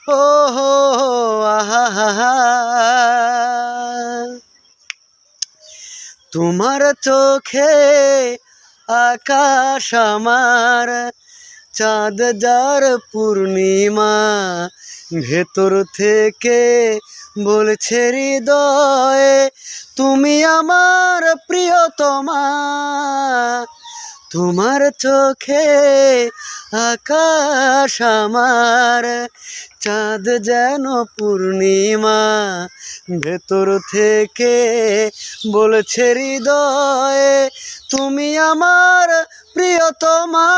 ও হো আহা হা হা। তোমার চোখে আকাশ আমার, চাঁদ যার পূর্ণিমা, ভেতর থেকে বলছে হৃদয় তুমি আমার প্রিয়তমা। তোমার চোখে আকাশ আমার, চাঁদ যেন পূর্ণিমা, ভেতর থেকে বলছে হৃদয় তুমি আমার প্রিয়তমা।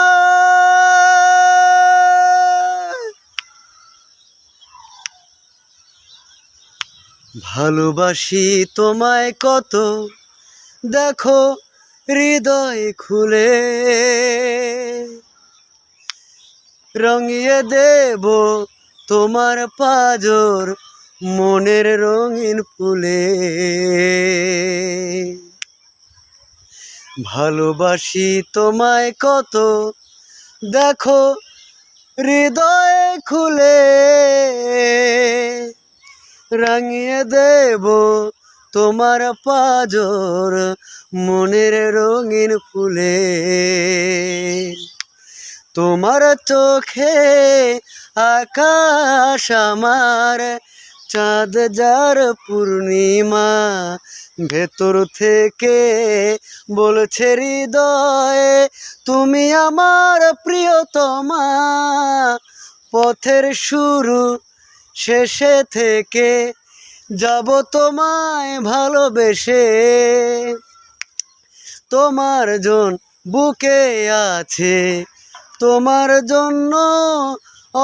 ভালোবাসি তোমায় কত, দেখো হৃদয় খুলে, রঙিয়ে দেব তোমার পাজর মনের রঙিন ফুলে। ভালোবাসি তোমায় কত, দেখো হৃদয় খুলে, রাঙিয়ে দেব তোমার পাজর মনের রঙিন ফুলে। তোমার চোখে আকাশ আমার, চাঁদ যার পূর্ণিমা, ভেতর থেকে বলছে হৃদয় তুমি আমার প্রিয়তমা। পথের শুরু শেষে থেকে যাব তোমায় ভালোবেসে, তোমার জন বুকে আছে, তোমার জন্য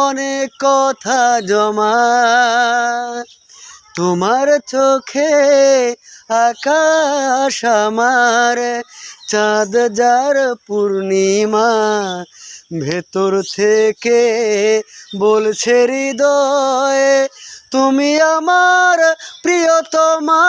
অনেক কথা জমা। তোমার চোখে আকাশ আমার, চাঁদ যার পূর্ণিমা, ভেতর থেকে বলছে হৃদয় তুমি আমার প্রিয়তমা।